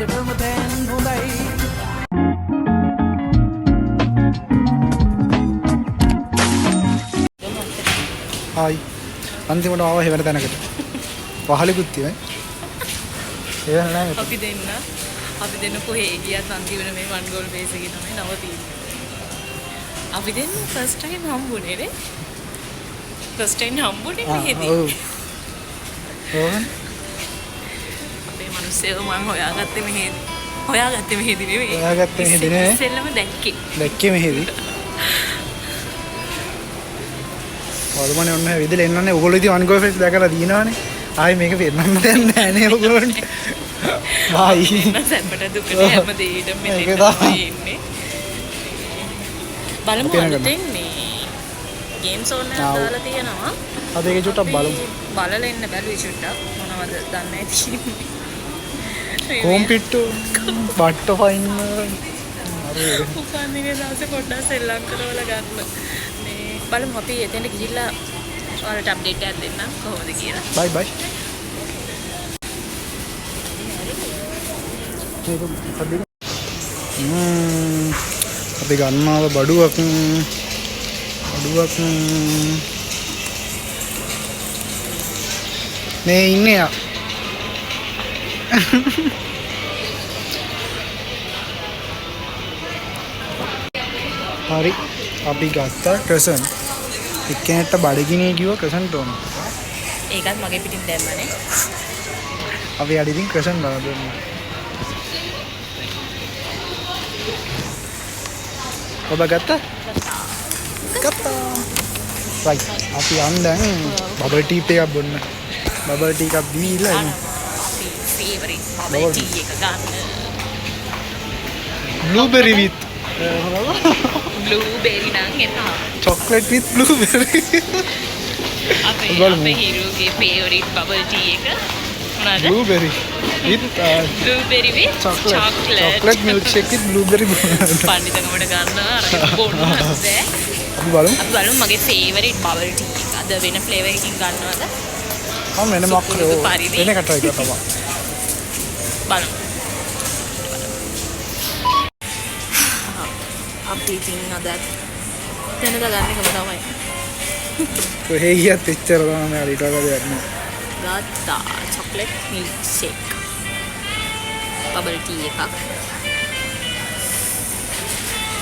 දිගටම තැන් හොඳයි. හායි අන්තිමට ආව හැවන තැනකට පහලිකුත් තියෙන්නේ ඒ නෑ අපි දෙන්න කොහේ ගියත් අන්තිමට මේ වන් ගෝල් බේස් එකේ තමයි නවතින්නේ. අපි දෙන්න ෆස්ට් ටයිම් හම්බුනේ නේ. ෆස්ට් ටයිම් හම්බුනේ මෙහෙදී. ඔව් අපේ මිනිස්සුව මම හොයාගත්තේ මෙහෙදී නෙවෙයි. හොයාගත්තේ මෙහෙදී නේ. ඉස්සෙල්ලම දැක්කේ මෙහෙදී. ඔලමනේ ඔන්න විදලා එන්නනේ ඔයගොල්ලෝ ඉතින් වන් ගෝල් ෆේස් දැකලා දිනවනේ. ආයි මේක පෙන්නන්න දෙයක් නෑ නේ ඔයගොල්ලන්ට. බයි. සැපට දුකට හැම දෙයකටම මෙතන ඉන්නේ. බලමු අලුතෙන් මේ ගේම් සෝන් එක දාලා තියෙනවා. අද ඒක චුට්ටක් බලමු. බලලා ඉන්න බැලුවේ චුට්ටක්. මොනවද දන්නේ නැහැ. කොම්පිට්ටු බට්ට ෆයින් උපන්දිනේ දවසේ පොඩ්ඩක් සෙල්ලම් කරවලා ගන්න. මේ බලමු අපි එතෙන්ට ගිහිල්ලා ඔයාලට අප්ඩේට් එකක් දෙන්නම් කොහොමද කියලා. බයි බයි. අපි ගන්නාව බඩුවක් මේ ඉන්නේ යා. හරි අපි ගත්තා ක්‍රසන් එක්කෙනෙක්ට බඩගිනිය කිව්වා ක්‍රසන්ට ඕන. ඒකත් මගේ පිටින් දැම්මනේ. අපි අඩින් ක්‍රසන් බල දුන්නා. ඔබ ගත්තා? රයිට් අපි යන්න දැන් බබල් ටී එකක් බොන්න. බබල් ටී එකක් බීලා එමු. ෆේවරිට් බබල් ටී එක ගන්න. බ්ලූබෙරි විත් බ්ලූබෙරි නම් එපා. chocolate with blueberry. අපේ හීරෝගේ ෆේවරිට් බබල් ටී එක මොනවාද? blueberry with blueberry with chocolate milkshake with blueberry. පඬිතුමකට ගන්නවා අර බොන්න බෑ. අපි බලමු මගේ ෆේවරිට් බබල් ටී එක. අද වෙන ෆ්ලේවර් එකකින් ගන්නවද? මම වෙන මොකක්ද වෙන එකට try කරලා බලමු. බලමු. අපි ඉතින් අද දැනග ගන්න එකම තමයි. කොහේ ගියත් එච්චර තමයි මම ඊට වඩා දෙයක් නෑ. ගත්තා chocolate milkshake bubble tea එකක්.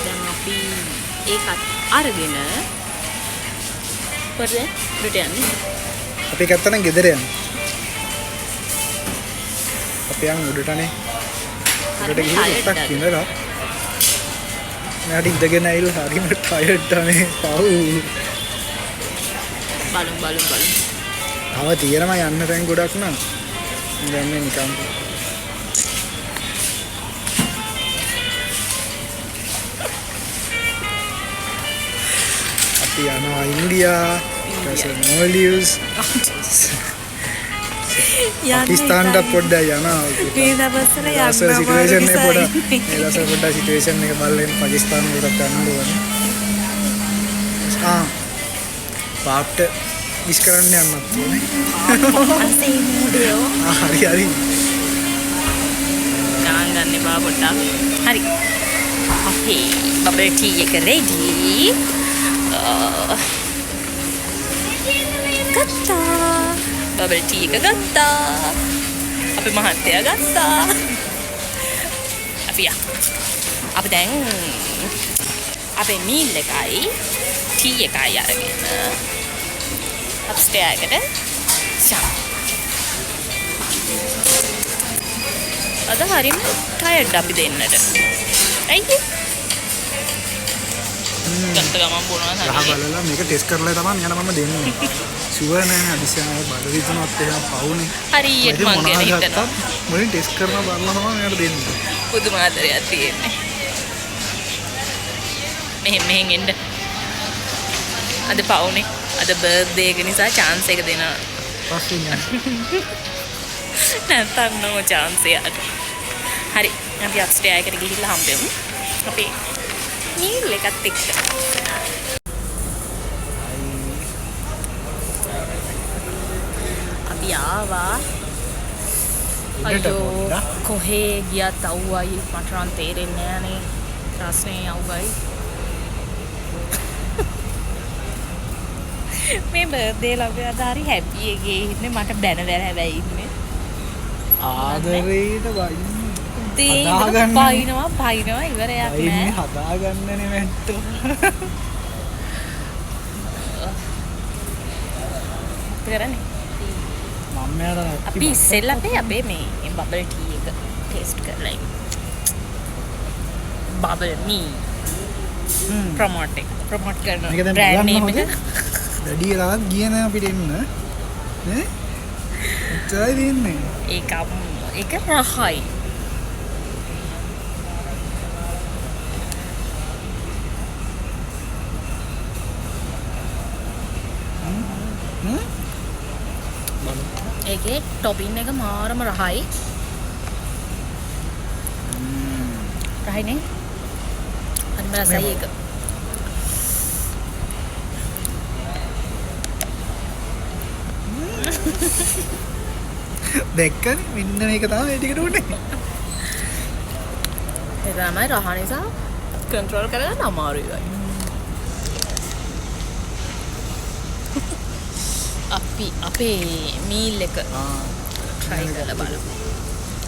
දැන් අපි ඒකත් අරගෙන කොහෙද උඩට යන්නේ? අපි ගත්තා නම් ගෙදර යන්න. අපි යන් උඩටනේ. උඩට ගිහින් ටිකක් ඉඳලා මට ඉඳගෙන ඇවිල්ලා හරිම ටයර්ඩ් තමයි. පව්. බලමු. තව තියෙනවා යන්න තැන් ගොඩක් නම්. දැන් මේ නිකන් අපි යනවා ඉන්දියා, මොල්ඩිව්ස්. පාකිස්තාන්ට පොඩ්ඩක් යනවා. මේ දවස්වල යන්න සිටුේෂන් එක පොඩ්ඩක් සිටුේෂන් එක බලන්න පාකිස්තාන වලට යන්න ඕනේ. පාප්ට විශ් කරන්න යන්නත් ඕනේ. අසේ මූඩයෝ. හරි. ගණන් ගන්න එපා පොඩ්ඩක්. හරි. අපේ බබල් ටී එක රෙඩි. ගත්තා. බබල් ටී එක ගත්තා. අපේ මහත්තයා ගත්තා. අපි දැන් අපේ මීල් එකයි ටී එකයි අරගෙන අප්ස්ටෙයාර් එකට යමු. අද හරිම ටයර්ඩ් අපි දෙන්නට. ඇයි? ගත්ත ගමන් බොනවා ගහ බලලා මේක ටෙස්ට් කරලා තමයි යන මම දෙන්නේ. ෂුවර් නෑ අදිස්සියම බඩ විතුනොත් එහෙම පවුනේ. හරියට මං ගැන හිතනවා. මුලින් ටෙස්ට් කරනවා බලලා තමයි මෙයාට දෙන්නේ. පුදුම ආදරයක් තියෙන්නේ. මෙහෙන් එන්න. අද පවුනේ. අද බර්ත්ඩේ එක නිසා chance එක දෙනවා. පස්සේ යන්න. නැත්තම් නෝ chance එකක්. හරි. අපි අප්ස්ටෙයාර් එකට ගිහිල්ලා හම්බෙමු. අපි මීල් එකත් එක්ක. අපි ආවා අයියෝ කොහේ ගියත් අවුවයි මට නම් තේරෙන්නේ නෑනේ ප්‍රශ්නේ අවුවයි මේ බර්ත්ඩේ ලබන හරි හැපි එකේ ඉන්නේ මට බැනවල හැබැයි ඉන්නේ ආදරේට වයින් දේ පයින්නවා ඉවරයක් නෑ හදාගන්නනේ මැට්ටෝ කරන්නේ මම යාට අපි ඉස්සෙල්ලා අපේ මේ බබල් ටී එක ටේස්ට් කරලා ඉමු. බබල් මී ප්‍රොමෝට් කරන මේක දැන් බ්‍රෑන්ඩ් නේම් බලන්න එක. වැඩි වෙලාවක් ගියේ නෑ අපිට එන්න නේ එච්චරයි දෙන්නේ ඒක රහයි. ඒකේ ටොපින් එක මාරම රහයි. රහයිනේ. හරිම රසයි ඒක. දැක්කනේ මෙන්න මේක තමයි ටිකට උනේ. ඒක තමයි රහ නිසා කන්ට්‍රෝල් කරගන්න අමාරුයි. අපි අපේ මීල් එක try කරලා බලමු.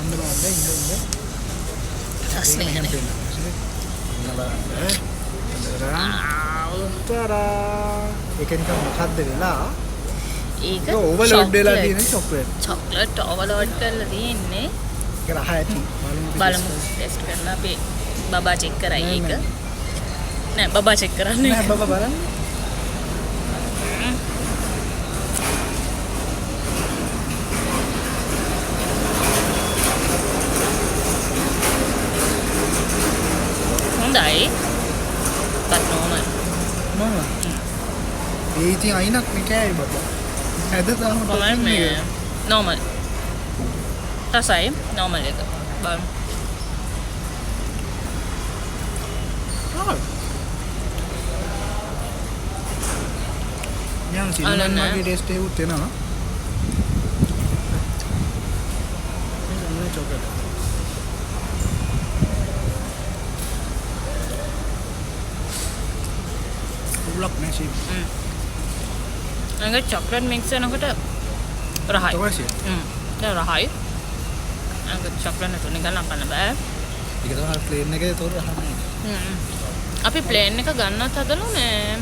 අන්න බලන්න ඉන්න. රස්නේ නේ. ඒක නිකන් මොකද්ද වෙලා? ඒක ඕවර්ලෝඩ් වෙලා තියෙන චොක්ලට් ඕවර්ලෝඩ් කරලා තියෙන්නේ. ඒක රහ ඇති. බලමු ටෙස්ට් කරලා අපි බබා චෙක් කරයි ඒක. නෑ බබා චෙක් කරන්නේ. නෑ බබා බලන්න. හොඳයි. but normal. normal. ඒ ඉතින් අයිනක් නේ කෑයි බබා. ඇද තාම කොහොමද normal. රසයි normal එක. බලමු. යම් සිල්ලන් වගේ ටෙස්ට් එකකුත් එනවා. මේ චොකලට්. උලක් නැසි. අංග චොක්ලට් මික්ස් වෙනකොට රහයි. තවසි. දැන් රහයි. අංග චොක්ලට් නේද නිකන් අපන්න බෑ. ඒක තමයි ප්ලේන් එකේ තොර රහයි. අපි ප්ලේන් එක ගන්නත් හදලා නෑ.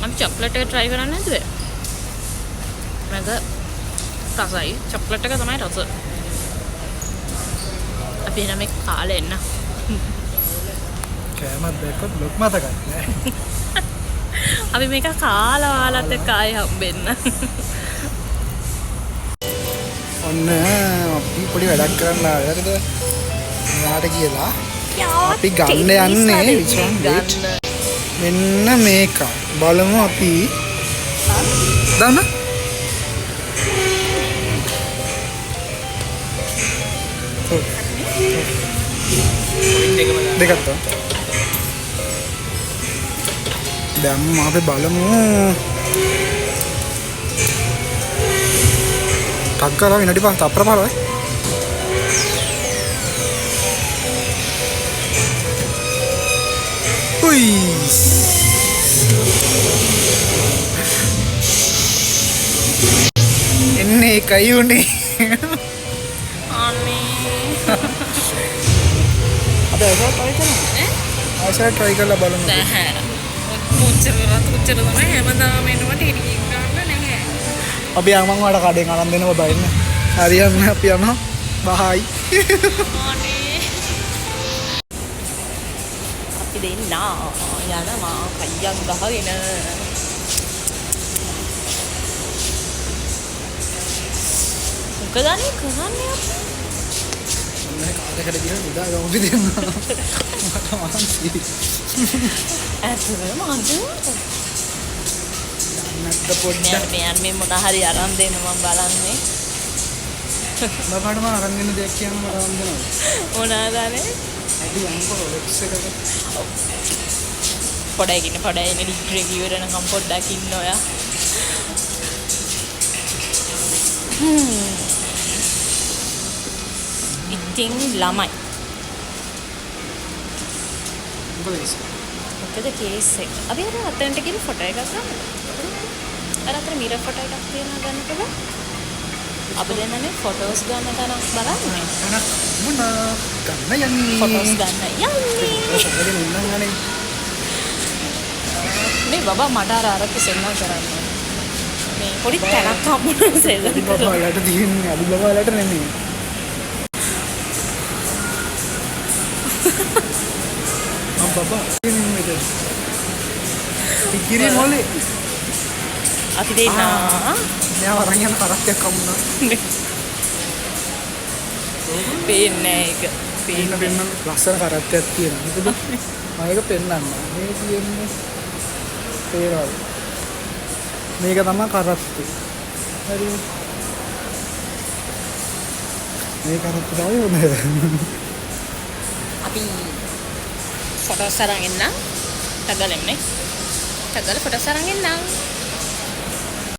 අපි චොක්ලට් එක try කරන්න නැද්ද? මම රසයි චොක්ලට් එක තමයි රස. අපි එන මේ කාලේ එන්න. කෑමක් දැක්කොත් ලොක් මතකයි නෑ. අපි මේක කාලා වාලත් එක්ක ආයෙ හම්බෙන්න. ඔන්න අපි පොඩි වැඩක් කරන්න ආවද? මෙයාට කියලා අපි ගන්න යන්නේ විචන් මෙන්න මේක. බලමු අපි දාන්න. දෙකක් තමයි. දැන් අපි බලමු. ටක්කලා විනාඩි 5 තප්පර 15යි. උයි. එන්නේ එකයි උනේ. අනේ. අපි ඒක try කරමු. ආයෙත් try කරලා බලමු. බෑ. උච්චර තමයි හැමදාම එනවට ඉරින් ගන්න නැහැ. අපි යමන් වල කඩෙන් අරන් දෙනව බයින්න. හරියන්නේ අපි යනවා. බහයි. අනේ. අපි දෙන්න යනවා කයියන් ගහගෙන. මොකද අනේ කරන්නේ අපි? මේ කාලයකට ගිහින් උදා ගමු දෙන්න. මට මහන්සි. ඇත්තටම අන්තිමට නැත්ද පොඩ්ඩක් මේ මොන හරි අරන් දෙන්න මම බලන්නේ. බබාට මම අරන් දෙන්න දෙයක් කියන්න මම අරන් දෙනවා. මොනවාදනේ? ඇයි අංකෝ ලෙක්ස් එකක පොඩයි ඩිග්‍රී ඉවර වෙනකම් පොඩ්ඩක් ඉන්න ඔයා. ඉතින් ළමයි. මොකද කේස් එක. අපි අර අතෙන්ට ගිහින් ෆොටෝ එකක් ගන්න. අර අතර මිරර් ෆොටෝ එකක් තියෙනවා ගන්නකොට අපි දෙන්නනේ ෆොටෝස් ගන්න තැනක් බලන්නේ. අනක් මොන ගන්න යන්නේ. ෆොටෝස් ගන්න යන්නේ. ඔතන උන්නන්නේ. මේ බබා මට අර කිසෙන්නා කරන්නේ. මේ පොඩි තැනක් හම්බුනොත් සෙල්ලම් කරලා. බබාලට තියෙන්නේ අලි බබාලට නෙමෙයි. බබා ඉන්නේ මෙතන. ඉකිරි මොලේ. අපි දෙන්නා මෙයා වරන් යන කරත්තයක් හම්බුණා. පේන්නේ ඒක. පේන්න ලස්සන කරත්තයක් තියෙනවා. මොකද මම ඒක පෙන්නන්න. මේ තියෙන්නේ තේරෙනවද? මේක තමයි කරත්ත. හරි. මේ කරත්ත තමයි හොඳ. අපි ෆොටෝස් අරන් එන්න. තගලෙන්නේ. තගල ෆොටෝස් අරන් එන්න.